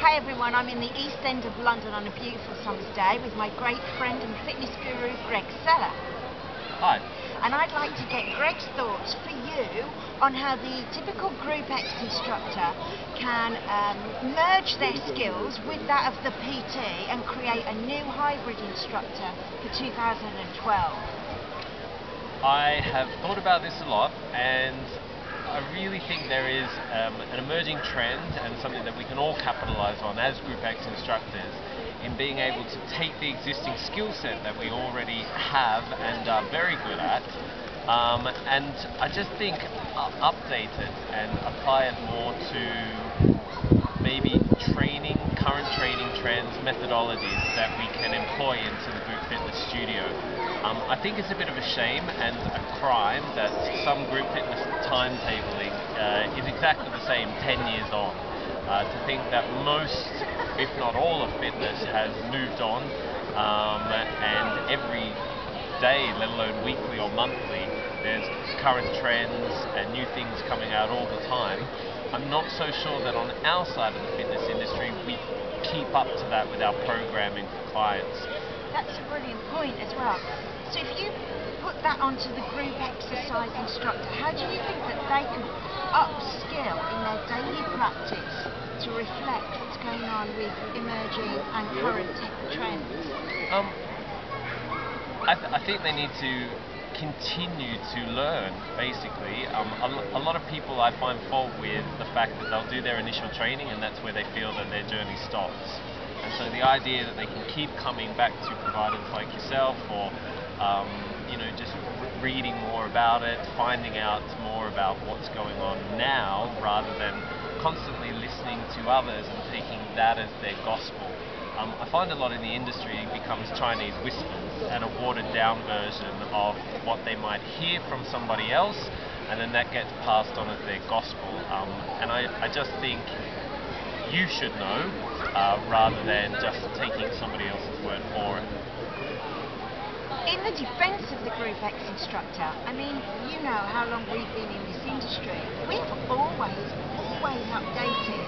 Hi everyone, I'm in the East End of London on a beautiful summer's day with my great friend and fitness guru Greg Sellar. Hi. And I'd like to get Greg's thoughts for you on how the typical Group X instructor can merge their skills with that of the PT and create a new hybrid instructor for 2012. I have thought about this a lot, and I really think there is an emerging trend and something that we can all capitalize on as Group X instructors in being able to take the existing skill set that we already have and are very good at, and I just think update it and apply it more to maybe current training trends, methodologies that we can employ into the group fitness studio. I think it's a bit of a shame and a crime that some group fitness timetabling is exactly the same 10 years on. To think that most, if not all of fitness has moved on, and every day, let alone weekly or monthly, there's current trends and new things coming out all the time. I'm not so sure that on our side of the fitness industry we keep up to that with our programming for clients. That's a brilliant point as well. So if you put that onto the group exercise instructor, how do you think that they can upskill in their daily practice to reflect what's going on with emerging and current trends? I think they need to continue to learn, basically. A lot of people I find fault with the fact that they'll do their initial training and that's where they feel that their journey stops. And so the idea that they can keep coming back to providers like yourself, or just reading more about it, finding out more about what's going on now, rather than constantly listening to others and taking that as their gospel. I find a lot in the industry becomes Chinese whispers and a watered down version of what they might hear from somebody else, and then that gets passed on as their gospel. And I just think you should know, rather than just taking somebody else's word for it. In the defence of the Group X instructor, I mean, you know how long we've been in this industry. We've always updated.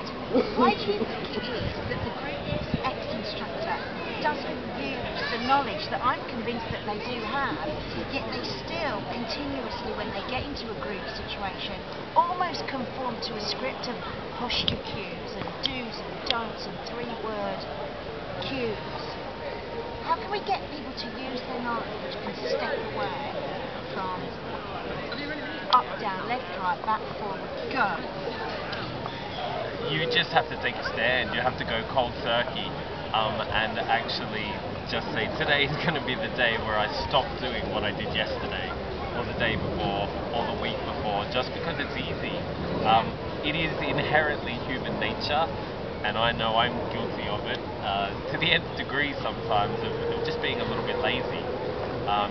Why do you think it is that the Group X instructor doesn't use the knowledge that I'm convinced that they do have, yet they still continuously, when they get into a group situation, almost conform to a script of posture cues and do's and don'ts and 3-word cues? How can we get people to use their knowledge and step away from up, down, left, right, back, forward, go? You just have to take a stand. You have to go cold turkey, and actually just say, today is going to be the day where I stop doing what I did yesterday, or the day before, or the week before, just because it's easy. It is inherently human nature, and I know I'm guilty of it, to the nth degree sometimes, of just being a little bit lazy.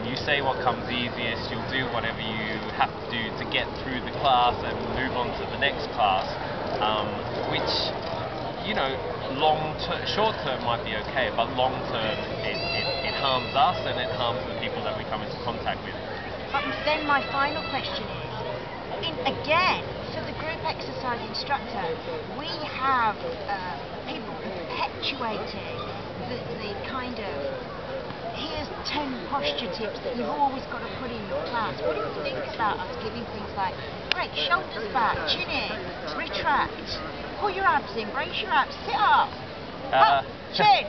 You say what comes easiest, you'll do whatever you have to do to get through the class and move on to the next class, which, short term might be okay, but long term it harms us and it harms the people that we come into contact with. But then my final question is, again, for the group exercise instructor, we have people perpetuating the kind of, here's 10 posture tips that you've always got to put in your class. What do you think about us giving things like, great, shoulders back, chin in, retract, pull your abs in, brace your abs, sit up, chin.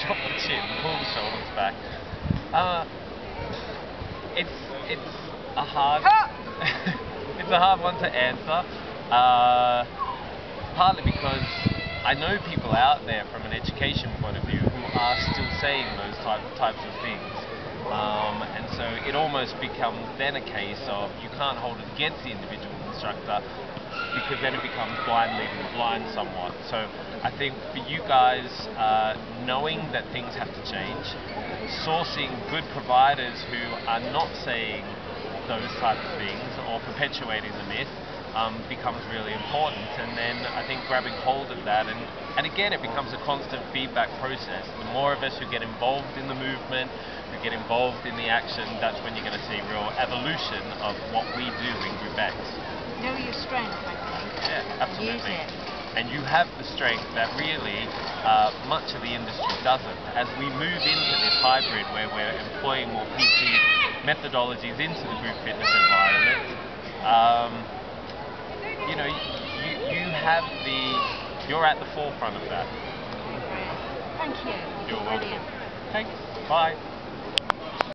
Drop the chin, pull the shoulders back. It's a hard it's a hard one to answer, partly because I know people out there from an education point of view who are still saying those types of things, and so it almost becomes then a case of you can't hold it against the individual instructor, because then it becomes blind leading the blind somewhat. So I think for you guys, knowing that things have to change, sourcing good providers who are not saying those type of things or perpetuating the myth becomes really important. And then I think grabbing hold of that, and again, it becomes a constant feedback process. The more of us who get involved in the movement, who get involved in the action, that's when you're going to see real evolution of what we do in Group X. Know your strength, I think. Yeah, absolutely. Use it. and you have the strength that really much of the industry doesn't. As we move into this hybrid where we're employing more PT methodologies into the group fitness environment, you know, you're at the forefront of that. Thank you. You're Brilliant. welcome. Thanks. Bye.